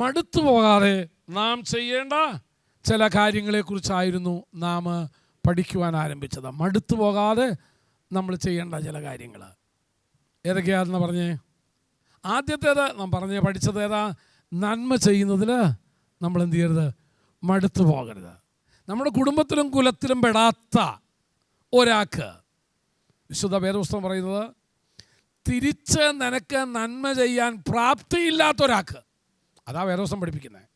മടുത്തു പോകാതെ നാം ചെയ്യേണ്ട ചില കാര്യങ്ങളെക്കുറിച്ചായിരുന്നു നാം പഠിക്കുവാൻ ആരംഭിച്ചത്. മടുത്തു പോകാതെ നമ്മൾ ചെയ്യേണ്ട ചില കാര്യങ്ങൾ ഏതൊക്കെയാണെന്ന് പറഞ്ഞേ. ആദ്യത്തേത് നാം പഠിച്ചത് ഏതാ? നന്മ ചെയ്യുന്നതിൽ നമ്മൾ എന്ത് ചെയ്യരുത്? മടുത്തു പോകരുത്. നമ്മുടെ കുടുംബത്തിലും കുലത്തിലും പെടാത്ത ഒരാൾക്ക് വിശുദ്ധ വേദപുസ്തകം പറയുന്നത് തിരിച്ച് നിനക്ക് നന്മ ചെയ്യാൻ പ്രാപ്തിയില്ലാത്ത ഒരാൾക്ക്, അതാ വേദപുസ്തകം പഠിപ്പിക്കുന്നത്.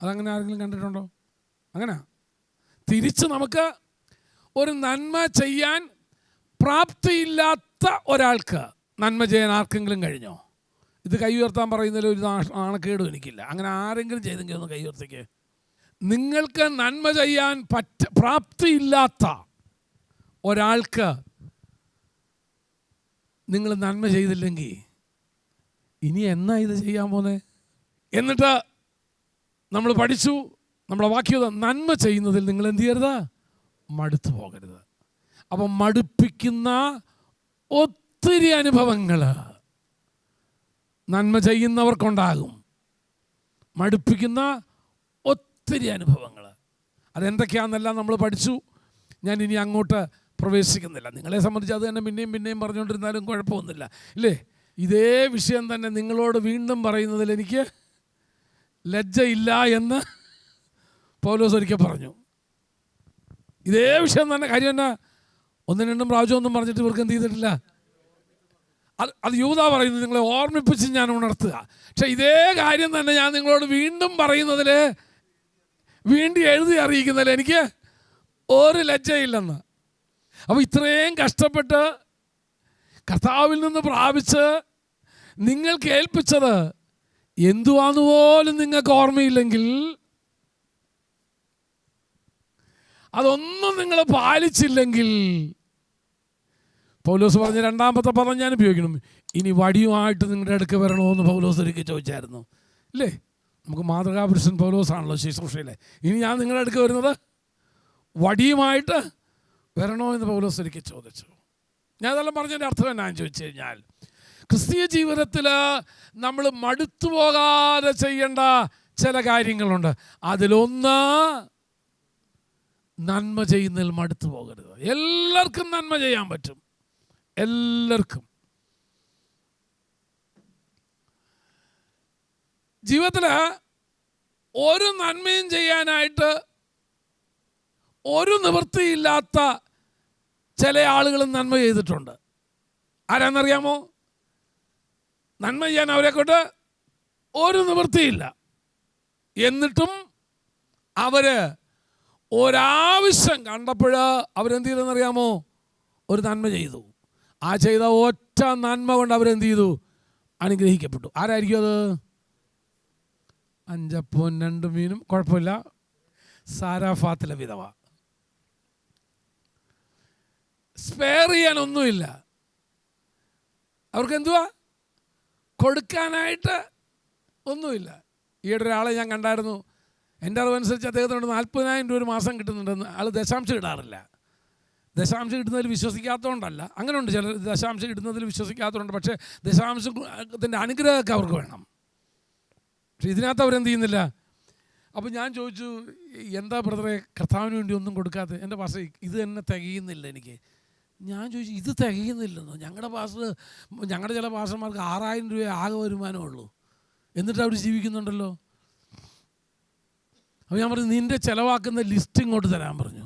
അതങ്ങനെ ആരെങ്കിലും കണ്ടിട്ടുണ്ടോ? അങ്ങനെ തിരിച്ച് നമുക്ക് ഒരു നന്മ ചെയ്യാൻ പ്രാപ്തിയില്ലാത്ത ഒരാൾക്ക് നന്മ ചെയ്യാൻ ആർക്കെങ്കിലും കഴിഞ്ഞോ? ഇത് കൈ ഉയർത്താൻ പറയുന്നതിൽ ഒരു നാണക്കേടും എനിക്കില്ല. അങ്ങനെ ആരെങ്കിലും ചെയ്തെങ്കിൽ ഒന്ന് കൈ ഉയർത്തിക്ക്. നിങ്ങൾക്ക് നന്മ ചെയ്യാൻ പ്രാപ്തിയില്ലാത്ത ഒരാൾക്ക് നിങ്ങൾ നന്മ ചെയ്തില്ലെങ്കിൽ ഇനി എന്നാ ഇത് ചെയ്യാൻ പോന്നെ? എന്നിട്ട് നമ്മൾ പഠിച്ചു, നമ്മളെ വാക്യം നന്മ ചെയ്യുന്നതിൽ നിങ്ങൾ എന്ത് ചെയ്യരുത്? മടുത്തു പോകരുത്. അപ്പം മടുപ്പിക്കുന്ന ഒത്തിരി അനുഭവങ്ങൾ നന്മ ചെയ്യുന്നവർക്കുണ്ടാകും. മടുപ്പിക്കുന്ന ഒത്തിരി അനുഭവങ്ങൾ അതെന്തൊക്കെയാണെന്നെല്ലാം നമ്മൾ പഠിച്ചു. ഞാൻ ഇനി അങ്ങോട്ട് പ്രവേശിക്കുന്നില്ല. നിങ്ങളെ സംബന്ധിച്ച് അത് തന്നെ പിന്നെയും പിന്നെയും പറഞ്ഞുകൊണ്ടിരുന്നാലും കുഴപ്പമൊന്നുമില്ല, ഇല്ലേ? ഇതേ വിഷയം തന്നെ നിങ്ങളോട് വീണ്ടും പറയുന്നതിൽ എനിക്ക് ലജ്ജയില്ല എന്ന് പൗലോസ് ഒരിക്കൽ പറഞ്ഞു. ഇതേ വിഷയം തന്നെ. കാര്യം എന്നാ? ഒന്നും രണ്ടും പ്രാവശ്യം ഒന്നും പറഞ്ഞിട്ട് ഇവർക്ക് എന്ത് ചെയ്തിട്ടില്ല. അത് യൂദാ പറയുന്നത് നിങ്ങളെ ഓർമ്മിപ്പിച്ച് ഞാൻ ഉണർത്തുക. പക്ഷെ ഇതേ കാര്യം തന്നെ ഞാൻ നിങ്ങളോട് വീണ്ടും പറയുന്നതിൽ, വീണ്ടും എഴുതി അറിയിക്കുന്നതിൽ എനിക്ക് ഒരു ലജ്ജയില്ലെന്ന്. അപ്പോൾ ഇത്രയും കഷ്ടപ്പെട്ട് കർത്താവിൽ നിന്ന് പ്രാപിച്ച് നിങ്ങൾക്ക് ഏൽപ്പിച്ചത് എന്തുവാന്ന് പോലും നിങ്ങൾക്ക് ഓർമ്മയില്ലെങ്കിൽ, അതൊന്നും നിങ്ങൾ പാലിച്ചില്ലെങ്കിൽ, പൗലോസ് പറഞ്ഞ രണ്ടാമത്തെ പദം ഞാൻ ഉപയോഗിക്കണം, ഇനി വടിയുമായിട്ട് നിങ്ങളുടെ അടുക്ക് വരണമെന്ന് പൗലോസ് ഒരിക്കൽ ചോദിച്ചായിരുന്നു, ഇല്ലേ? നമുക്ക് മാതൃകാപുരുഷൻ പൗലോസാണല്ലോ ശുശ്രൂഷയിലെ. ഇനി ഞാൻ നിങ്ങളുടെ അടുക്ക് വരുന്നത് വടിയുമായിട്ട് വരണോ എന്ന് പൗലോസ് ഒരിക്കൽ ചോദിച്ചു. ഞാൻ അതെല്ലാം പറഞ്ഞതിൻ്റെ അർത്ഥം എന്നാന്ന് ചോദിച്ചു കഴിഞ്ഞാൽ, ക്രിസ്തീയ ജീവിതത്തിൽ നമ്മൾ മടുത്തു പോകാതെ ചെയ്യേണ്ട ചില കാര്യങ്ങളുണ്ട്. അതിലൊന്ന് നന്മ ചെയ്യുന്നതിൽ മടുത്തു പോകരുത്. എല്ലാവർക്കും നന്മ ചെയ്യാൻ പറ്റും, എല്ലാവർക്കും. ജീവിതത്തിൽ ഒരു നന്മയും ചെയ്യാനായിട്ട് ഒരു നിവൃത്തിയില്ലാത്ത ചില ആളുകളും നന്മ ചെയ്തിട്ടുണ്ട്. ആരാന്നറിയാമോ? നന്മ ചെയ്യാൻ അവരെക്കൊണ്ട് ഒരു നിവൃത്തിയില്ല. എന്നിട്ടും അവർ ഒരാവശ്യം കണ്ടപ്പോൾ അവരെന്ത് ചെയ്തെന്നറിയാമോ? ഒരു നന്മ ചെയ്തു. ആ ചെയ്ത ഒറ്റ നന്മ കൊണ്ട് അവരെന്ത് ചെയ്തു? അനുഗ്രഹിക്കപ്പെട്ടു. ആരായിരിക്കും അത്? 5 അപ്പവും 2 മീനും, കുഴപ്പമില്ല, സാരാഫാത്തിലെ വിധവ. സ്പെയർ ചെയ്യാനൊന്നുമില്ല. അവർക്ക് എന്തുവാ കൊടുക്കാനായിട്ട്? ഒന്നുമില്ല. ഈയിടെ ഒരാളെ ഞാൻ കണ്ടായിരുന്നു. എൻ്റെ അറിവനുസരിച്ച് അദ്ദേഹത്തിനോട് 40,000 രൂപ ഒരു മാസം കിട്ടുന്നുണ്ടെന്ന്. ആൾ ദശാംശം ഇടാറില്ല. ദശാംശം ഇടുന്നതിൽ വിശ്വസിക്കാത്തതുകൊണ്ടല്ല, അങ്ങനെയുണ്ട് ചിലർ ദശാംശം ഇടുന്നതിൽ വിശ്വസിക്കാത്തതുകൊണ്ട്. പക്ഷേ ദശാംശത്തിൻ്റെ അനുഗ്രഹമൊക്കെ അവർക്ക് വേണം. പക്ഷെ ഇതിനകത്ത് അവരെന്ത് ചെയ്യുന്നില്ല. അപ്പോൾ ഞാൻ ചോദിച്ചു, എന്താ ബ്രദറെ കർത്താവിന് വേണ്ടി ഒന്നും കൊടുക്കാതെ? എൻ്റെ പാസ്റ്റർ ഇത് തന്നെ തികയുന്നില്ല എനിക്ക്. ഞാൻ ചോദിച്ചു, ഇത് തികയുന്നില്ലെന്നോ? ഞങ്ങളുടെ ചില പാസ്റ്റർമാർക്ക് 6,000 രൂപ ആകെ വരുമാനമുള്ളൂ, എന്നിട്ട് അവർ ജീവിക്കുന്നുണ്ടല്ലോ. അപ്പോൾ ഞാൻ പറഞ്ഞു, നിൻ്റെ ചിലവാക്കുന്ന ലിസ്റ്റ് ഇങ്ങോട്ട് തരാൻ പറഞ്ഞു.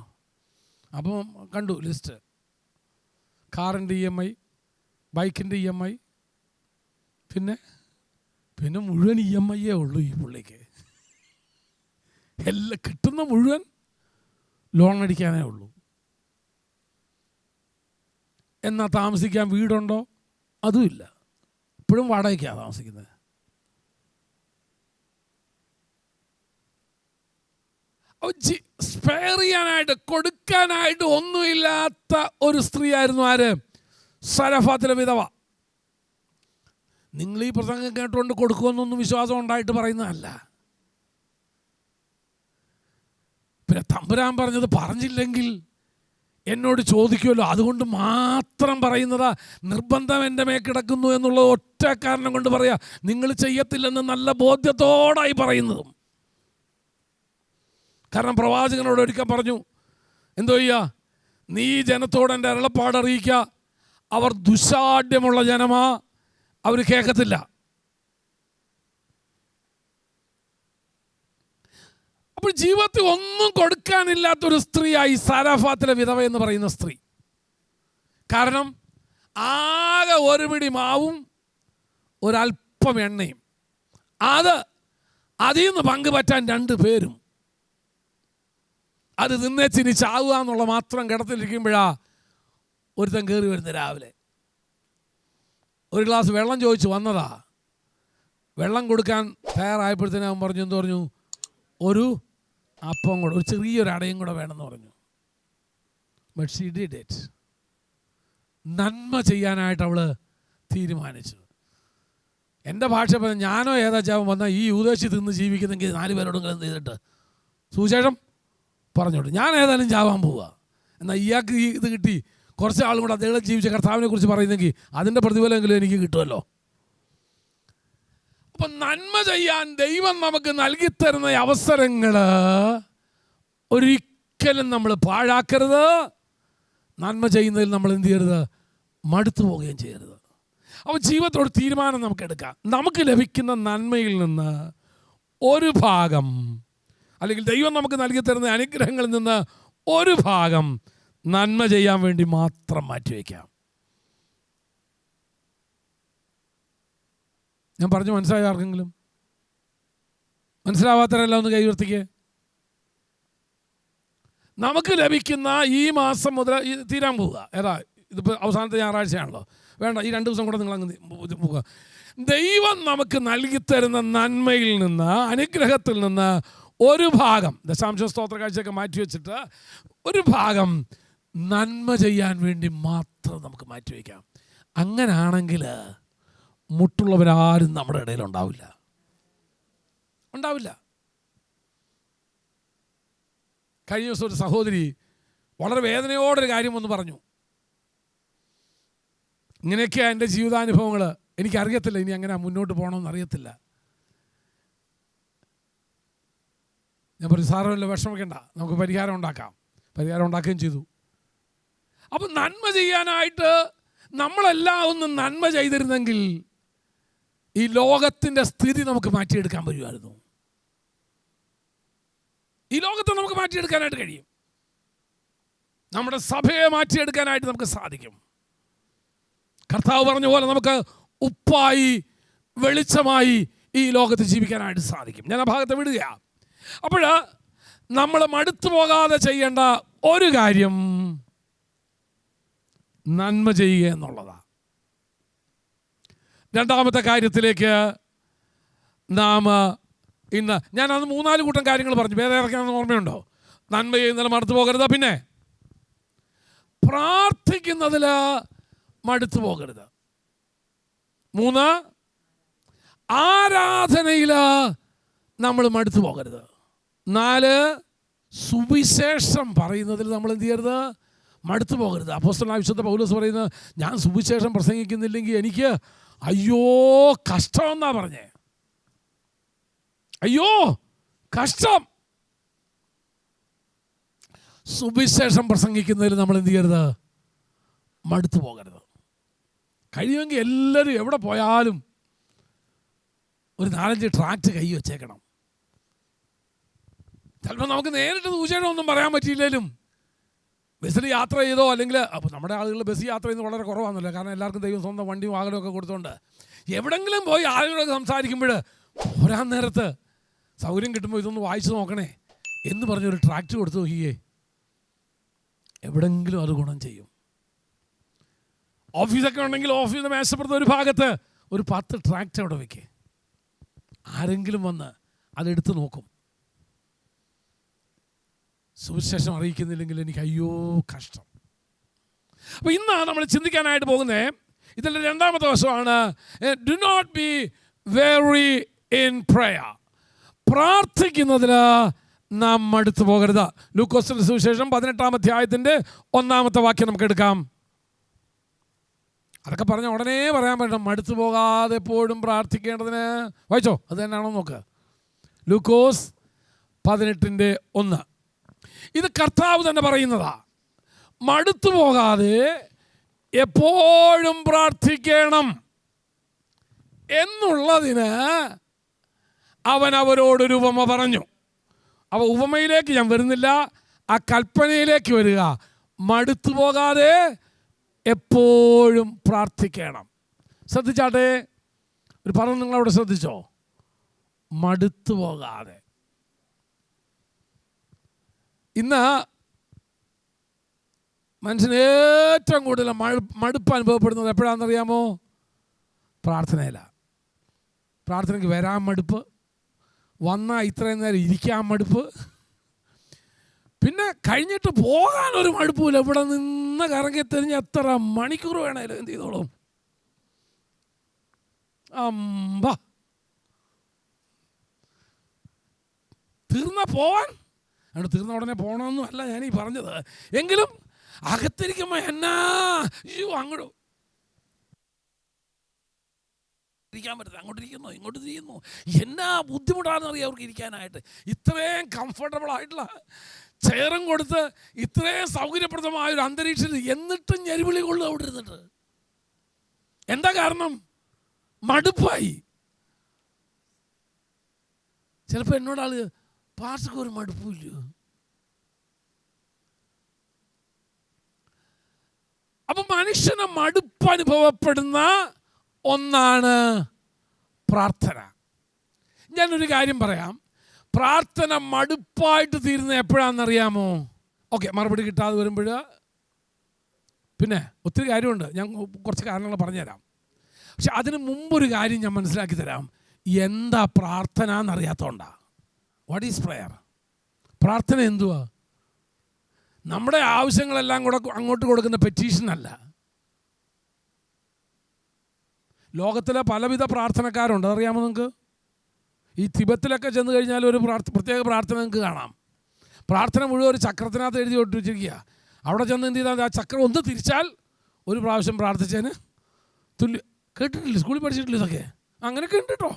അപ്പം കണ്ടു ലിസ്റ്റ്. കാറിൻ്റെ EMI, ബൈക്കിൻ്റെ EMI, പിന്നെ മുഴുവൻ EMI ഉള്ളൂ ഈ പുള്ളിക്ക്. എല്ലാം കിട്ടുന്ന മുഴുവൻ ലോൺ അടിക്കാനേ ഉള്ളൂ. എന്നാൽ താമസിക്കാൻ വീടുണ്ടോ? അതുമില്ല. ഇപ്പോഴും വാടകയ്ക്കാണ് താമസിക്കുന്നത്. സ്പെയർ ചെയ്യാനായിട്ട്, കൊടുക്കാനായിട്ട് ഒന്നുമില്ലാത്ത ഒരു സ്ത്രീ ആയിരുന്നു ആര്? സരഫാത്തിലെ വിധവ. നിങ്ങൾ ഈ പ്രസംഗം കേട്ടുകൊണ്ട് കൊടുക്കുമെന്നൊന്നും വിശ്വാസം ഉണ്ടായിട്ട് പറയുന്നതല്ല. പിന്നെ തമ്പുരാൻ പറഞ്ഞത് പറഞ്ഞില്ലെങ്കിൽ എന്നോട് ചോദിക്കുമല്ലോ, അതുകൊണ്ട് മാത്രം പറയുന്നതാ. നിർബന്ധം എൻ്റെ മേ കിടക്കുന്നു എന്നുള്ള ഒറ്റ കാരണം കൊണ്ട് പറയാ, നിങ്ങൾ ചെയ്യത്തില്ലെന്ന് നല്ല ബോധ്യത്തോടായി പറയുന്നതും. കാരണം പ്രവാചകനോട് ഒരിക്കൽ പറഞ്ഞു, എന്തോ ചെയ്യാ, നീ ജനത്തോട് എൻ്റെ അരുളപ്പാട് അറിയിക്കുക, അവർ ദുശാഠ്യമുള്ള ജനമാ, അവർ കേൾക്കത്തില്ല. അപ്പോൾ ജീവിതത്തിൽ ഒന്നും കൊടുക്കാനില്ലാത്തൊരു സ്ത്രീയായി സാരാഫാത്തിലെ വിധവ എന്ന് പറയുന്ന സ്ത്രീ. കാരണം ആകെ ഒരു പിടി മാവും ഒരല്പം എണ്ണയും, അതിൽ നിന്ന് പങ്കുപറ്റാൻ 2 പേരും. അത് തിന്നേച്ചിനി ചാവുക എന്നുള്ള മാത്രം കിടത്തിലിരിക്കുമ്പോഴാ ഒരുത്തൻ കയറി വരുന്നത്. രാവിലെ ഒരു ഗ്ലാസ് വെള്ളം ചോദിച്ചു വന്നതാ. വെള്ളം കൊടുക്കാൻ തയ്യാറായപ്പോഴത്തേനും അവൻ പറഞ്ഞു, എന്ത് പറഞ്ഞു, ഒരു അപ്പം കൂടെ, ഒരു ചെറിയൊരു അടയും കൂടെ വേണമെന്ന് പറഞ്ഞു. But she did it. നന്മ ചെയ്യാനായിട്ട് അവൾ തീരുമാനിച്ചു. എൻ്റെ ഭാഷ പറഞ്ഞ, ഞാനോ ഏതാച്ചാവും വന്നാൽ ഈ യൂദേശി തിന്ന് ജീവിക്കുന്നെങ്കിൽ 4 പേരോടും എന്ത് ചെയ്തിട്ട് സുവിശേഷം പറഞ്ഞോട്ട്, ഞാൻ ഏതായാലും ചാവാൻ പോവുക. എന്നാൽ ഇയാൾക്ക് ഈ ഇത് കിട്ടി, കുറച്ച് ആളും കൂടെ അദ്ദേഹം ജീവിച്ച കർത്താവിനെ കുറിച്ച് പറയുന്നെങ്കിൽ അതിൻ്റെ പ്രതിഫലമെങ്കിലും എനിക്ക് കിട്ടുമല്ലോ. അപ്പം നന്മ ചെയ്യാൻ ദൈവം നമുക്ക് നൽകിത്തരുന്ന അവസരങ്ങൾ ഒരിക്കലും നമ്മൾ പാഴാക്കരുത്. നന്മ ചെയ്യുന്നതിൽ നമ്മൾ എന്ത് ചെയ്യരുത്, മടുത്തു പോവുകയും ചെയ്യരുത്. അപ്പോൾ ജീവിതത്തോട് തീരുമാനം നമുക്ക് എടുക്കാം. നമുക്ക് ലഭിക്കുന്ന നന്മയിൽ നിന്ന് ഒരു ഭാഗം, അല്ലെങ്കിൽ ദൈവം നമുക്ക് നൽകി തരുന്ന അനുഗ്രഹങ്ങളിൽ നിന്ന് ഒരു ഭാഗം നന്മ ചെയ്യാൻ വേണ്ടി മാത്രം മാറ്റിവെക്കാം. ഞാൻ പറഞ്ഞു മനസ്സിലായോ? ആർക്കെങ്കിലും മനസ്സിലാവാത്തവരെല്ലാം ഒന്ന് കൈ ഉയർത്തിക്കേ. നമുക്ക് ലഭിക്കുന്ന ഈ മാസം മുതൽ തീരാൻ പോവുക. ഏതാ ഇതിപ്പോൾ അവസാനത്തെ ഞായറാഴ്ചയാണല്ലോ, വേണ്ട, ഈ 2 ദിവസം കൂടെ നിങ്ങളങ്ങ് പോവുക. ദൈവം നമുക്ക് നൽകിത്തരുന്ന നന്മയിൽ നിന്ന്, അനുഗ്രഹത്തിൽ നിന്ന് ഒരു ഭാഗം, ദശാംശ സ്തോത്ര കാഴ്ചയൊക്കെ മാറ്റിവെച്ചിട്ട് ഒരു ഭാഗം നന്മ ചെയ്യാൻ വേണ്ടി മാത്രം നമുക്ക് മാറ്റിവെക്കാം. അങ്ങനാണെങ്കിൽ മുട്ടുള്ളവരാരും നമ്മുടെ ഇടയിൽ ഉണ്ടാവില്ല. കഴിഞ്ഞ ദിവസം ഒരു സഹോദരി വളരെ വേദനയോടൊരു കാര്യം ഒന്ന് പറഞ്ഞു. ഇങ്ങനെയൊക്കെയാണ് എൻ്റെ ജീവിതാനുഭവങ്ങൾ. എനിക്കറിയത്തില്ല ഇനി അങ്ങനെ മുന്നോട്ട് പോകണമെന്ന് അറിയത്തില്ല. ഞാൻ പറഞ്ഞു, സാരമില്ല, വിഷമിക്കേണ്ട, നമുക്ക് പരിഹാരം ഉണ്ടാക്കാം. പരിഹാരം ഉണ്ടാക്കുകയും ചെയ്തു. അപ്പം നന്മ ചെയ്യാനായിട്ട് നമ്മളെല്ലാം ഒന്ന് നന്മ ചെയ്തിരുന്നെങ്കിൽ ഈ ലോകത്തിൻ്റെ സ്ഥിതി നമുക്ക് മാറ്റിയെടുക്കാൻ പറ്റുമായിരുന്നു. ഈ ലോകത്തെ നമുക്ക് മാറ്റിയെടുക്കാനായിട്ട് കഴിയും. നമ്മുടെ സഭയെ മാറ്റിയെടുക്കാനായിട്ട് നമുക്ക് സാധിക്കും. കർത്താവ് പറഞ്ഞ പോലെ നമുക്ക് ഉപ്പായി വെളിച്ചമായി ഈ ലോകത്ത് ജീവിക്കാനായിട്ട് സാധിക്കും. ഞാൻ ആ ഭാഗത്ത് വിടുകയാണ്. അപ്പോൾ നമ്മൾ മടുത്തു പോകാതെ ചെയ്യേണ്ട ഒരു കാര്യം നന്മ ചെയ്യുക എന്നുള്ളതാണ്. രണ്ടാമത്തെ കാര്യത്തിലേക്ക് നാം ഇന്ന് ഞാനത് 3-4 കൂട്ടം കാര്യങ്ങൾ പറഞ്ഞു. വേറെ ഇറക്കാമെന്ന് ഓർമ്മയുണ്ടോ? നന്മ ചെയ്യുന്നതിൽ മടുത്തു പോകരുത്, പിന്നെ പ്രാർത്ഥിക്കുന്നതിൽ മടുത്തു പോകരുത്, 3 ആരാധനയിൽ നമ്മൾ മടുത്തു പോകരുത്, 4 സുവിശേഷം പറയുന്നതിൽ നമ്മൾ എന്ത് ചെയ്യരുത്, മടുത്തു പോകരുത്. അപ്പോസ്തലനായ വിശുദ്ധ പൗലോസ് പറയുന്നത്, ഞാൻ സുവിശേഷം പ്രസംഗിക്കുന്നില്ലെങ്കിൽ എനിക്ക് അയ്യോ കഷ്ടം എന്നാ പറഞ്ഞേ. അയ്യോ കഷ്ടം. സുവിശേഷം പ്രസംഗിക്കുന്നതിൽ നമ്മൾ എന്ത് ചെയ്യരുത്, മടുത്തു പോകരുത്. കഴിയുമെങ്കിൽ എല്ലാവരും എവിടെ പോയാലും ഒരു 4-5 ട്രാക്റ്റ് കൈ വെച്ചേക്കണം. ചിലപ്പോൾ നമുക്ക് നേരിട്ട് സുവിശേഷം ഒന്നും പറയാൻ പറ്റിയില്ലെങ്കിലും ബസ്സിൽ യാത്ര ചെയ്തോ, അല്ലെങ്കിൽ അപ്പോൾ നമ്മുടെ ആളുകൾ ബസ് യാത്ര ചെയ്യുന്നത് വളരെ കുറവാണല്ലോ. കാരണം എല്ലാവർക്കും ദൈവം സ്വന്തം വണ്ടിയും വാഹനവും ഒക്കെ കൊടുത്തോണ്ട് എവിടെങ്കിലും പോയി ആളുകളൊക്കെ സംസാരിക്കുമ്പോൾ പോരാൻ നേരത്ത് സൗകര്യം കിട്ടുമ്പോൾ ഇതൊന്ന് വായിച്ചു നോക്കണേ എന്ന് പറഞ്ഞൊരു ട്രാക്റ്റ് കൊടുത്തു നോക്കിയേ, എവിടെങ്കിലും അത് ഗുണം ചെയ്യും. ഓഫീസൊക്കെ ഉണ്ടെങ്കിൽ ഓഫീസിൻ്റെ മേശപ്പുറത്ത് ഒരു ഭാഗത്ത് ഒരു 10 ട്രാക്റ്റ് അവിടെ വയ്ക്കേ. ആരെങ്കിലും വന്ന് അതെടുത്ത് നോക്കും. സുവിശേഷം അറിയിക്കുന്നില്ലെങ്കിൽ എനിക്ക് അയ്യോ കഷ്ടം. അപ്പോൾ ഇന്നാണ് നമ്മൾ ചിന്തിക്കാനായിട്ട് പോകുന്നത്. ഇതിൻ്റെ രണ്ടാമത്തെ വശമാണ് do not be weary in prayer. പ്രാർത്ഥിക്കുന്നതിൽ നാം മടുത്തു പോകരുത്. ലൂക്കോസിന്റെ സുവിശേഷം 18-ാം അധ്യായത്തിൻ്റെ 1-ാമത്തെ വാക്യം നമുക്ക് എടുക്കാം. അതൊക്കെ പറഞ്ഞ ഉടനെ പറയാൻ പറ്റണം, മടുത്തു പോകാതെ എപ്പോഴും പ്രാർത്ഥിക്കേണ്ടതിന്. വായിച്ചോ, അത് തന്നെയാണോ നോക്കുക. ലൂക്കോസ് 18:1. ഇത് കർത്താവ് തന്നെ പറയുന്നതാ. മടുത്തു പോകാതെ എപ്പോഴും പ്രാർത്ഥിക്കണം എന്നുള്ളതിന് അവൻ അവരോടൊരു ഉപമ പറഞ്ഞു. ഉപമയിലേക്ക് ഞാൻ വരുന്നില്ല, ആ കൽപ്പനയിലേക്ക് വരിക. മടുത്തു പോകാതെ എപ്പോഴും പ്രാർത്ഥിക്കണം. ശ്രദ്ധിച്ചാട്ടെ, ഒരു പറഞ്ഞു നിങ്ങളവിടെ ശ്രദ്ധിച്ചോ, മടുത്തു പോകാതെ. ഇന്ന് മനുഷ്യന് ഏറ്റവും കൂടുതൽ മടുപ്പ് അനുഭവപ്പെടുന്നത് എപ്പോഴാണെന്നറിയാമോ? പ്രാർത്ഥനയിലാണ്. പ്രാർത്ഥനയ്ക്ക് വരാൻ മടുപ്പ്, വന്നാൽ ഇത്രയും നേരം ഇരിക്കാൻ മടുപ്പ്, പിന്നെ കഴിഞ്ഞിട്ട് പോകാനൊരു മടുപ്പില്ല. ഇവിടെ നിന്ന് കറങ്ങി തിരിഞ്ഞ് എത്ര മണിക്കൂർ വേണേലും എന്ത് ചെയ്തോളും. തീർന്ന പോവാൻ അവിടെ തീർന്ന ഉടനെ പോകണമെന്നും അല്ല ഞാനീ പറഞ്ഞത്. എങ്കിലും അകത്തിരിക്കുമ്പോൾ എന്നാ അങ്ങോട്ട് ഇരിക്കാൻ പറ്റില്ല, അങ്ങോട്ടിരിക്കുന്നു ഇങ്ങോട്ട് തിരിയുന്നു. എന്നാ ബുദ്ധിമുട്ടാണെന്നറിയാം അവർക്ക് ഇരിക്കാനായിട്ട്. ഇത്രയും കംഫർട്ടബിൾ ആയിട്ടുള്ള ചെയറും കൊടുത്ത് ഇത്രയും സൗകര്യപ്രദമായൊരു അന്തരീക്ഷത്തിൽ എന്നിട്ടും ഞെരിവിളി കൊള്ളും അവിടെ ഇരുന്നിട്ട്. എന്താ കാരണം? മടുപ്പായി. ചിലപ്പോൾ എന്നോടാള് പാർട്ടിക്ക് ഒരു മടുപ്പില്ല. അപ്പൊ മനുഷ്യന് മടുപ്പ് അനുഭവപ്പെടുന്ന ഒന്നാണ് പ്രാർത്ഥന. ഞാനൊരു കാര്യം പറയാം, പ്രാർത്ഥന മടുപ്പായിട്ട് തീരുന്നത് എപ്പോഴാണെന്നറിയാമോ? ഓക്കെ, മറുപടി കിട്ടാതെ വരുമ്പോൾ പിന്നെ ഒത്തിരി കാര്യമുണ്ട്, ഞാൻ കുറച്ച് കാരണങ്ങൾ പറഞ്ഞുതരാം. പക്ഷെ അതിന് മുമ്പൊരു കാര്യം ഞാൻ മനസ്സിലാക്കി തരാം. എന്താ പ്രാർത്ഥന എന്നറിയാത്തതുകൊണ്ടാണ്. What is prayer? പ്രാർത്ഥന എന്തുവാ? നമ്മുടെ ആവശ്യങ്ങളെല്ലാം കൂടെ അങ്ങോട്ട് കൊടുക്കുന്ന പെറ്റീഷൻ അല്ല. ലോകത്തിലെ പലവിധ പ്രാർത്ഥനക്കാരുണ്ട്, അറിയാമോ നിങ്ങൾക്ക്? ഈ തിബത്തിലൊക്കെ ചെന്ന് കഴിഞ്ഞാൽ ഒരു പ്രത്യേക പ്രാർത്ഥന നിങ്ങൾക്ക് കാണാം. പ്രാർത്ഥന മുഴുവൻ ഒരു ചക്രത്തിനകത്ത് എഴുതി ഒട്ടിച്ചിരിക്കുക. അവിടെ ചെന്ന് എന്ത് ചെയ്താൽ ആ ചക്രം ഒന്ന് തിരിച്ചാൽ ഒരു പ്രാവശ്യം പ്രാർത്ഥിച്ചതിന് തുല്യം. കേട്ടിട്ടില്ലേ? സ്കൂളിൽ പഠിച്ചിട്ടില്ല ഇതൊക്കെ? അങ്ങനെയൊക്കെ ഉണ്ട് കേട്ടോ.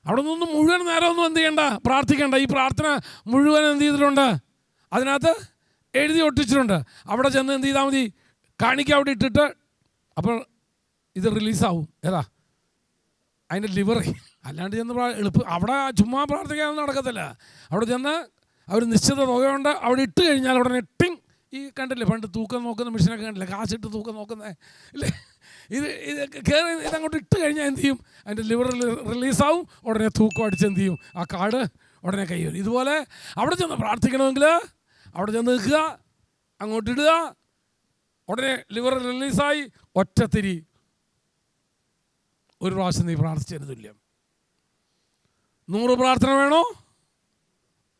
അവിടെ നിന്നൊന്നും മുഴുവൻ നേരമൊന്നും എന്ത് ചെയ്യണ്ട, പ്രാർത്ഥിക്കേണ്ട. ഈ പ്രാർത്ഥന മുഴുവൻ എന്ത് ചെയ്തിട്ടുണ്ട്, അതിനകത്ത് എഴുതി ഒട്ടിച്ചിട്ടുണ്ട്. അവിടെ ചെന്ന് എന്ത് ചെയ്താൽ മതി, കാണിക്ക അവിടെ ഇട്ടിട്ട് അപ്പോൾ ഇത് റിലീസാവും. ഏതാ അതിൻ്റെ ലിവറി. അല്ലാണ്ട് ചെന്ന് എളുപ്പം അവിടെ ചുമ്മാ പ്രാർത്ഥിക്കാനൊന്നും നടക്കത്തില്ല. അവിടെ ചെന്ന് അവർ നിശ്ചിത തുകയുണ്ട്, അവിടെ ഇട്ട് കഴിഞ്ഞാൽ ഉടനെ ടിങ്. ഈ കണ്ടില്ലേ പണ്ട് തൂക്കം നോക്കുന്ന മെഷീനൊക്കെ കണ്ടില്ലേ, കാശിട്ട് തൂക്കം നോക്കുന്നത് ഇല്ലേ? ഇത് കയറി ഇതങ്ങോട്ട് ഇട്ട് കഴിഞ്ഞാൽ എന്ത് ചെയ്യും, അതിൻ്റെ ലിവർ റിലീസാവും. ഉടനെ തൂക്കം അടിച്ച് എന്ത് ചെയ്യും, ആ കാർഡ് ഉടനെ കൈ വരും. ഇതുപോലെ അവിടെ ചെന്ന് പ്രാർത്ഥിക്കണമെങ്കിൽ അവിടെ ചെന്ന് നിൽക്കുക, അങ്ങോട്ടിടുക, ഉടനെ ലിവർ റിലീസായി ഒറ്റത്തിരി. ഒരു പ്രാവശ്യം നീ പ്രാർത്ഥിച്ചതിന് തുല്യം. 100 പ്രാർത്ഥന വേണോ?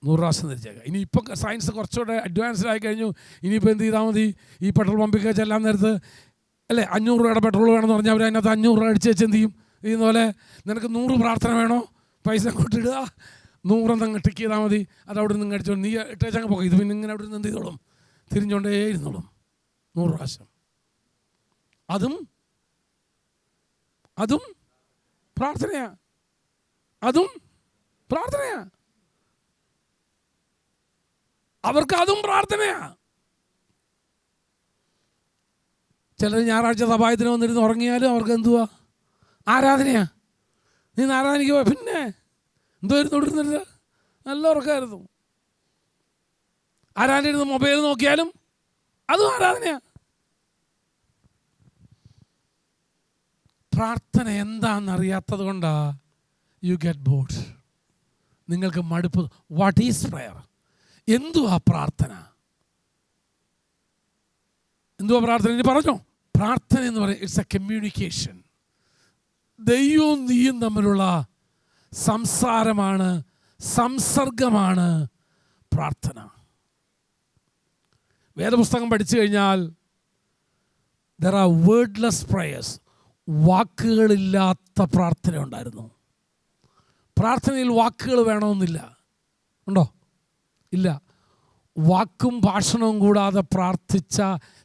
100 പ്രാവശ്യം തിരിച്ചേക്കാം. ഇനിയിപ്പോൾ സയൻസ് കുറച്ചുകൂടെ അഡ്വാൻസ്ഡ് ആയി കഴിഞ്ഞു. ഇനിയിപ്പോൾ എന്ത് ചെയ്താൽ മതി, ഈ പെട്രോൾ പമ്പിൽ ചെല്ലാൻ നേരത്ത് അല്ലേ 500 രൂപയുടെ പെട്രോൾ വേണമെന്ന് പറഞ്ഞാൽ അവർ അതിനകത്ത് 500 രൂപ അടിച്ച് വെച്ച് എന്ത് ചെയ്യും, ഇതുപോലെ നിനക്ക് 100 പ്രാർത്ഥന വേണോ, പൈസ അങ്ങോട്ടിടുക, 100 എന്നങ്ങ് ടിക്ക് ചെയ്താൽ മതി. അത് അവിടെ നിന്ന് അടിച്ചോളും. നീ ഇട്ടേച്ചങ്ങ് പോകാം. ഇത് പിന്നെ ഇങ്ങനെ അവിടെ നിന്ന് എന്ത് ചെയ്തോളും, തിരിഞ്ഞുകൊണ്ടേ ഇരുന്നോളും 100 പ്രാവശ്യം. അതും പ്രാർത്ഥനയാ. അതും പ്രാർത്ഥനയാ. അവർക്ക് അതും പ്രാർത്ഥനയാ. ചിലർ ഞായറാഴ്ച സഭായത്തിന് വന്നിരുന്ന് ഉറങ്ങിയാലും അവർക്ക് എന്തുവാ, ആരാധനയാ. നീ ആരാധനയ്ക്ക് പോയ പിന്നെ എന്തുവായിരുന്നു ഇവിടുന്നില്ല, നല്ല ഉറക്കമായിരുന്നു. ആരാധനയിരുന്ന് മൊബൈൽ നോക്കിയാലും അതും ആരാധനയാ. പ്രാർത്ഥന എന്താണെന്നറിയാത്തത് കൊണ്ടാ യു ഗെറ്റ് ബോർഡ്. നിങ്ങൾക്ക് മടുപ്പ്. What is prayer? എന്തുവാ പ്രാർത്ഥന? എന്തുവാ പ്രാർത്ഥന? ഇനി പറഞ്ഞോ. പ്രാർത്ഥന എന്ന് പറയുന്നത് ഇറ്റ്സ് എ കമ്മ്യൂണിക്കേഷൻ. ദൈവവും നീയും തമ്മിലുള്ള സംസാരമാണ്, സംസർഗമാണ് പ്രാർത്ഥന. വേദപുസ്തകം പഠിച്ചു കഴിഞ്ഞാൽ there are wordless prayers. വാക്കുകളില്ലാത്ത പ്രാർത്ഥന ഉണ്ടായിരുന്നു. പ്രാർത്ഥനയിൽ വാക്കുകൾ വേണമെന്നില്ല. ഉണ്ടോ? ഇല്ല. വാക്കും ഭാഷണവും കൂടാതെ പ്രാർത്ഥിച്ച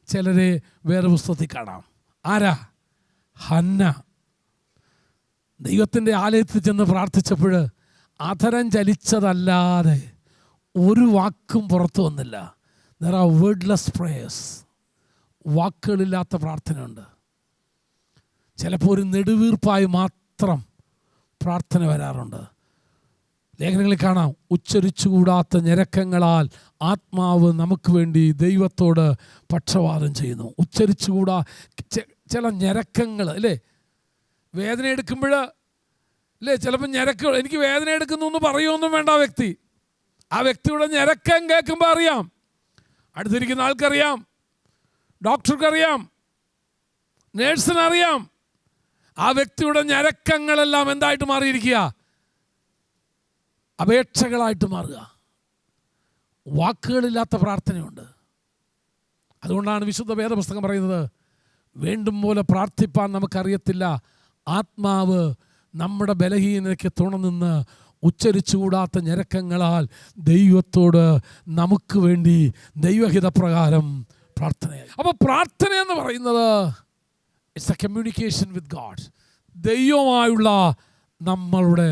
ചിലരെ വേറെ പുസ്തകത്തിൽ കാണാം. ആരാ? ഹന്ന. ദൈവത്തിൻ്റെ ആലയത്തിൽ ചെന്ന് പ്രാർത്ഥിച്ചപ്പോൾ അധരം ചലിച്ചതല്ലാതെ ഒരു വാക്കും പുറത്തു വന്നില്ല. There are wordless prayers. വാക്കുകളില്ലാത്ത പ്രാർത്ഥനയുണ്ട്. ചിലപ്പോൾ ഒരു നെടുവീർപ്പായി മാത്രം പ്രാർത്ഥന വരാറുണ്ട്. ലേഖനങ്ങളിൽ കാണാം, ഉച്ചരിച്ചുകൂടാത്ത ഞരക്കങ്ങളാൽ ആത്മാവ് നമുക്ക് വേണ്ടി ദൈവത്തോട് പക്ഷവാദം ചെയ്യുന്നു. ഉച്ചരിച്ചുകൂടാ ചില ഞരക്കങ്ങൾ അല്ലേ? വേദന എടുക്കുമ്പോൾ അല്ലേ ചിലപ്പോൾ ഞരക്ക, എനിക്ക് വേദന എടുക്കുന്നു എന്ന് പറയുമൊന്നും വേണ്ട ആ വ്യക്തിയുടെ ഞരക്കം കേൾക്കുമ്പോൾ അറിയാം. അടുത്തിരിക്കുന്ന ആൾക്കറിയാം, ഡോക്ടർക്കറിയാം, നേഴ്സിനറിയാം. ആ വ്യക്തിയുടെ ഞരക്കങ്ങളെല്ലാം എന്തായിട്ട് മാറിയിരിക്കുക? അപേക്ഷകളായിട്ട് മാറുക. വാക്കുകളില്ലാത്ത പ്രാർത്ഥനയുണ്ട്. അതുകൊണ്ടാണ് വിശുദ്ധ വേദപുസ്തകം പറയുന്നത്, വേണ്ടും പോലെ പ്രാർത്ഥിപ്പാൻ നമുക്കറിയത്തില്ല, ആത്മാവ് നമ്മുടെ ബലഹീനതയ്ക്ക് തുണനിന്ന് ഉച്ചരിച്ചുകൂടാത്ത ഞരക്കങ്ങളാൽ ദൈവത്തോട് നമുക്ക് വേണ്ടി ദൈവഹിതപ്രകാരം പ്രാർത്ഥനയായി. അപ്പോൾ പ്രാർത്ഥന എന്ന് പറയുന്നത് it's a communication with God. ദൈവമായുള്ള നമ്മളുടെ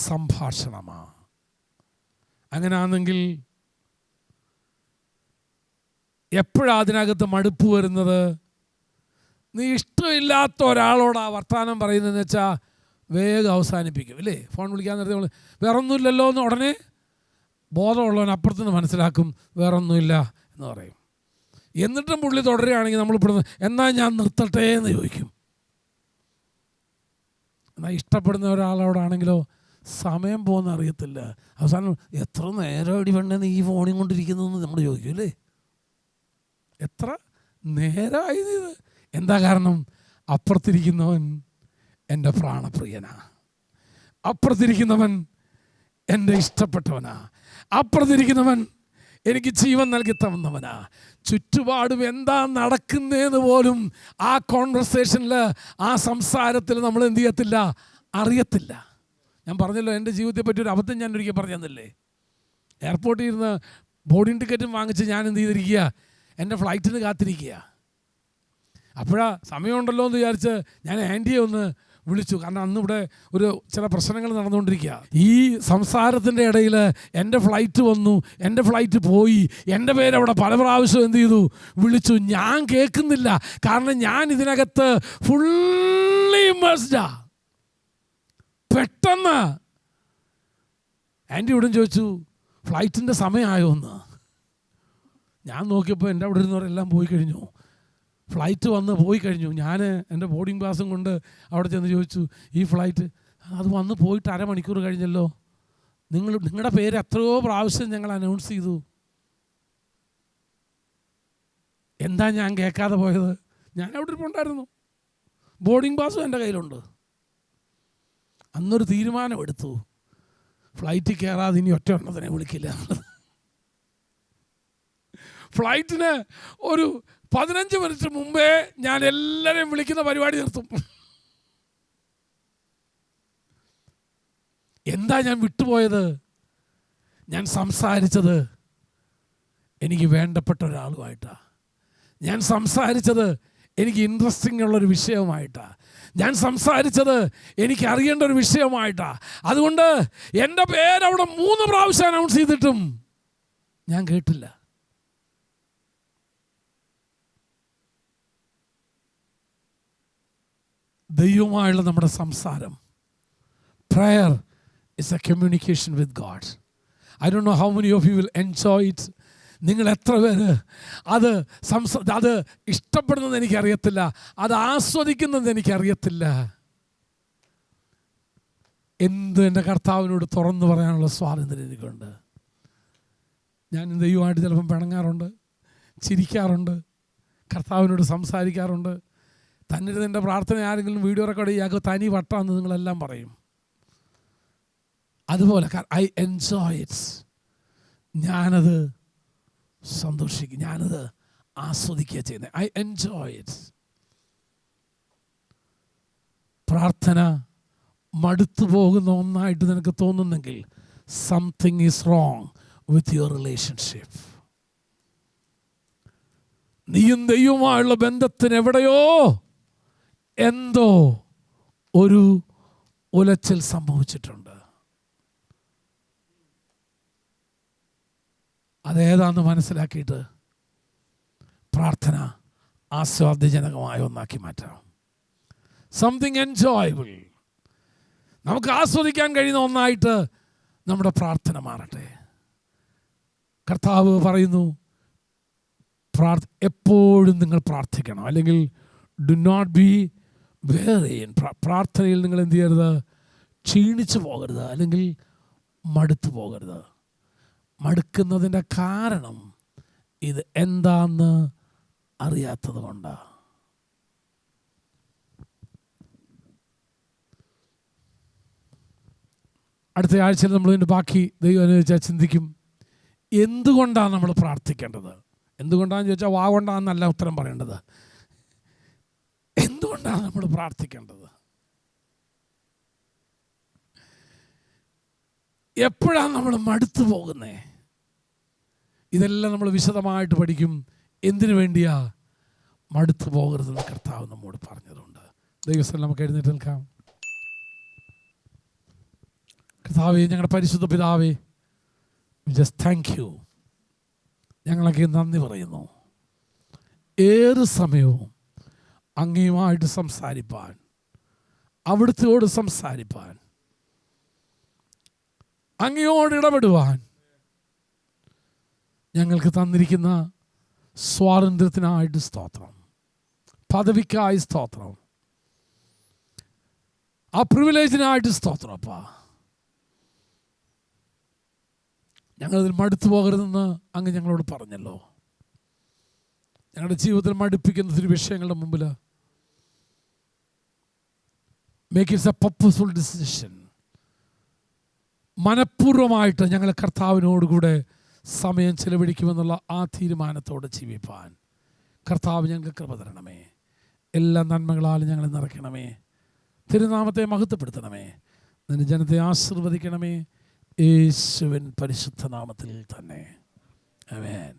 സംഭാഷണമാണ്. അങ്ങനെയാണെങ്കിൽ എപ്പോഴാണ് അതിനകത്ത് മടുപ്പ് വരുന്നത്? നീ ഇഷ്ടമില്ലാത്ത ഒരാളോട് ആ വർത്തമാനം പറയുന്നതെന്ന് വെച്ചാൽ വേഗം അവസാനിപ്പിക്കും അല്ലേ? ഫോൺ വിളിക്കാൻ നേരത്തെ നമ്മൾ വേറൊന്നുമില്ലല്ലോ എന്ന് ഉടനെ ബോധമുള്ളവൻ അപ്പുറത്തുനിന്ന് മനസ്സിലാക്കും വേറൊന്നുമില്ല എന്ന് പറയും. എന്നിട്ടും പുള്ളി തുടരുകയാണെങ്കിൽ നമ്മൾ ഇവിടുന്ന് എന്നാൽ ഞാൻ നിർത്തട്ടെ എന്ന് ചോദിക്കും. എന്നാൽ ഇഷ്ടപ്പെടുന്ന ഒരാളോടാണെങ്കിലോ സമയം പോകുന്ന അറിയത്തില്ല. അവസാനം എത്ര നേരം അടി വേണ്ടെന്ന് ഈ ഫോണിൽ കൊണ്ടിരിക്കുന്നു എന്ന് നമ്മൾ ചോദിക്കും അല്ലേ? എത്ര നേരമായത് ഇത്? എന്താ കാരണം? അപ്പുറത്തിരിക്കുന്നവൻ എൻ്റെ പ്രാണപ്രിയനാ, അപ്പുറത്തിരിക്കുന്നവൻ എൻ്റെ ഇഷ്ടപ്പെട്ടവനാ, അപ്പുറത്തിരിക്കുന്നവൻ എനിക്ക് ജീവൻ നൽകി തന്നവനാ. ചുറ്റുപാടും എന്താ നടക്കുന്നതെന്ന് പോലും ആ കോൺവെർസേഷനിൽ, ആ സംസാരത്തിൽ നമ്മൾ എന്ത് ചെയ്യത്തില്ല? അറിയത്തില്ല. ഞാൻ പറഞ്ഞല്ലോ, എൻ്റെ ജീവിതത്തെ പറ്റി ഒരു അബദ്ധം ഞാൻ ഒരിക്കൽ പറഞ്ഞു തന്നില്ലേ? എയർപോർട്ടിൽ ഇരുന്ന് ബോർഡിംഗ് ടിക്കറ്റും വാങ്ങിച്ച് ഞാൻ എന്ത് ചെയ്തിരിക്കുക? എൻ്റെ ഫ്ലൈറ്റിന് കാത്തിരിക്കുക. അപ്പോഴാ സമയമുണ്ടല്ലോ എന്ന് വിചാരിച്ച് ഞാൻ ആൻറ്റിയെ ഒന്ന് വിളിച്ചു. കാരണം അന്ന് ഇവിടെ ഒരു ചില പ്രശ്നങ്ങൾ നടന്നുകൊണ്ടിരിക്കുക. ഈ സംസാരത്തിൻ്റെ ഇടയിൽ എൻ്റെ ഫ്ലൈറ്റ് വന്നു, എൻ്റെ ഫ്ലൈറ്റ് പോയി, എൻ്റെ പേരവിടെ പല പ്രാവശ്യം എന്ത് ചെയ്തു? വിളിച്ചു. ഞാൻ കേൾക്കുന്നില്ല, കാരണം ഞാൻ ഇതിനകത്ത് ഫുള്ളി ഇമേഴ്സ്ഡാ. പെട്ടെന്ന് ആൻറ്റി ഇവിടെ ചോദിച്ചു, ഫ്ലൈറ്റിൻ്റെ സമയമായോ എന്ന്. ഞാൻ നോക്കിയപ്പോൾ എൻ്റെ അവിടെ ഇരുന്നവരെല്ലാം പോയി കഴിഞ്ഞു, ഫ്ലൈറ്റ് വന്ന് പോയി കഴിഞ്ഞു. ഞാൻ എൻ്റെ ബോർഡിംഗ് പാസും കൊണ്ട് അവിടെ ചെന്ന് ചോദിച്ചു, ഈ ഫ്ലൈറ്റ് അത് വന്ന് പോയിട്ട് അരമണിക്കൂർ കഴിഞ്ഞല്ലോ, നിങ്ങളുടെ പേര് എത്രയോ പ്രാവശ്യം ഞങ്ങൾ അനൗൺസ് ചെയ്തു, എന്താ ഞാൻ കേൾക്കാതെ പോയത്? ഞാൻ അവിടെ ഇരിപ്പുണ്ടായിരുന്നു, ബോർഡിംഗ് പാസും എൻ്റെ കയ്യിലുണ്ട്. അന്നൊരു തീരുമാനമെടുത്തു, ഫ്ലൈറ്റിൽ കയറാതെ ഇനി ഒറ്റ എണ്ണത്തിനെ വിളിക്കില്ല. ഫ്ലൈറ്റിന് ഒരു 15 മിനിറ്റ് മുമ്പേ ഞാൻ എല്ലാവരെയും വിളിക്കുന്ന പരിപാടി നിർത്തും. എന്താ ഞാൻ വിട്ടുപോയത്? ഞാൻ സംസാരിച്ചത് എനിക്ക് വേണ്ടപ്പെട്ട ഒരാളുമായിട്ടാണ്. ഞാൻ സംസാരിച്ചത് എനിക്ക് ഇൻട്രസ്റ്റിംഗ് ഉള്ളൊരു വിഷയമായിട്ടാണ്. ഞാൻ സംസാരിച്ചത് എനിക്ക് അറിയേണ്ട ഒരു വിഷയമായിട്ടാണ്. അതുകൊണ്ട് എൻ്റെ പേരവിടെ 3 പ്രാവശ്യം അനൗൺസ് ചെയ്തിട്ടും ഞാൻ കേട്ടില്ല. ദൈവമായുള്ള നമ്മുടെ സംസാരം, prayer is a communication with God. I don't know how many of you will enjoy it. നിങ്ങൾ എത്ര പേര് അത് ഇഷ്ടപ്പെടുന്നത് എനിക്കറിയത്തില്ല, അത് ആസ്വദിക്കുന്നത് എനിക്കറിയത്തില്ല. എന്ത് എൻ്റെ കർത്താവിനോട് തുറന്നു പറയാനുള്ള സ്വാതന്ത്ര്യം എനിക്കുണ്ട്. ഞാൻ ദൈവമായിട്ട് ചിലപ്പം പിണങ്ങാറുണ്ട്, ചിരിക്കാറുണ്ട്, കർത്താവിനോട് സംസാരിക്കാറുണ്ട്. തന്നിരുന്ന് പ്രാർത്ഥന ആരെങ്കിലും വീഡിയോ റെക്കോർഡ് ചെയ്യാതെ തനി വട്ടാന്ന് നിങ്ങളെല്ലാം പറയും. അതുപോലെ ഐ എൻജോയ് ഇറ്റ്സ്. ഞാനത് സന്തോഷിക്കും, ഞാനത് ആസ്വദിക്കുക ചെയ്യുന്നത്. I enjoy it's. പ്രാർത്ഥന മടുത്തു പോകുന്ന ഒന്നായിട്ട് നിനക്ക് തോന്നുന്നെങ്കിൽ something is wrong. With your relationship. നീയും ദൈവവുമായുള്ള ബന്ധത്തിന് എവിടെയോ എന്തോ ഒരു ഉലച്ചിൽ സംഭവിച്ചിട്ടുണ്ട്. അതേതാന്ന് മനസ്സിലാക്കിയിട്ട് പ്രാർത്ഥന ആസ്വാദ്യജനകമായ ഒന്നാക്കി മാറ്റാം. സംതിങ് എൻജോയബിൾ, നമുക്ക് ആസ്വദിക്കാൻ കഴിയുന്ന ഒന്നായിട്ട് നമ്മുടെ പ്രാർത്ഥന മാറട്ടെ. കർത്താവ് പറയുന്നു, എപ്പോഴും നിങ്ങൾ പ്രാർത്ഥിക്കണം, അല്ലെങ്കിൽ ഡു നോട്ട് ബി വെയറി. പ്രാർത്ഥനയിൽ നിങ്ങൾ എന്ത് ചെയ്യരുത്? ക്ഷീണിച്ചു പോകരുത്, അല്ലെങ്കിൽ മടുത്തു പോകരുത്. മടുക്കുന്നതിൻ്റെ കാരണം ഇത് എന്താന്ന് അറിയാത്തത് കൊണ്ടാണ്. അടുത്ത ആഴ്ചയിൽ നമ്മൾ ഇതിൻ്റെ ബാക്കി ദൈവം അനുവദിച്ചാൽ ചിന്തിക്കും. എന്തുകൊണ്ടാണ് നമ്മൾ പ്രാർത്ഥിക്കേണ്ടത്? എന്തുകൊണ്ടാണെന്ന് ചോദിച്ചാൽ വാ കൊണ്ടാണെന്നല്ല ഉത്തരം പറയേണ്ടത്. എന്തുകൊണ്ടാണ് നമ്മൾ പ്രാർത്ഥിക്കേണ്ടത്? എപ്പോഴാണ് നമ്മൾ മടുത്തു പോകുന്നത്? ഇതെല്ലാം നമ്മൾ വിശദമായിട്ട് പഠിക്കും. എന്തിനു വേണ്ടിയാ മടുത്തു പോകരുതെന്ന് കർത്താവ് നമ്മോട് പറഞ്ഞതുകൊണ്ട്. ദൈവസ്ഥലം നമുക്ക് എഴുന്നേറ്റ് നിൽക്കാം. കർത്താവേ, ഞങ്ങളുടെ പരിശുദ്ധ പിതാവേ, ജസ്റ്റ് താങ്ക് യു. ഞങ്ങളൊക്കെ നന്ദി പറയുന്നു. ഏത് സമയവും അങ്ങയുമായിട്ട് സംസാരിപ്പാൻ, അവിടുത്തോട് സംസാരിപ്പാൻ, അങ്ങയോട് ഇടപെടുവാൻ ഞങ്ങൾക്ക് തന്നിരിക്കുന്ന സ്വാതന്ത്ര്യത്തിനായിട്ട് സ്തോത്രം, പദവിക്കായി സ്തോത്രം, ആ പ്രിവിലേജിനായിട്ട് സ്തോത്രം. അപ്പാ, ഞങ്ങളതിൽ മടുത്തു പോകരുതെന്ന് അങ്ങ് ഞങ്ങളോട് പറഞ്ഞല്ലോ. ഞങ്ങളുടെ ജീവിതത്തിൽ മടുപ്പിക്കുന്ന ഒത്തിരി വിഷയങ്ങളുടെ മുമ്പിൽ make it's a purposeful decision. മനഃപൂർവ്വമായിട്ട് ഞങ്ങൾ കർത്താവിനോടുകൂടെ സമയം ചെലവഴിക്കുമെന്നുള്ള ആ തീരുമാനത്തോടെ ജീവിപ്പാൻ കർത്താവ് ഞങ്ങൾക്ക് കൃപ തരണമേ. എല്ലാ നന്മകളാലും ഞങ്ങളെ നിറയ്ക്കണമേ. തിരുനാമത്തെ മഹത്വപ്പെടുത്തണമേ. നിന്റെ ജനത്തെ ആശീർവദിക്കണമേ. യേശുവിൻ പരിശുദ്ധ നാമത്തിൽ തന്നെ. ആമേൻ.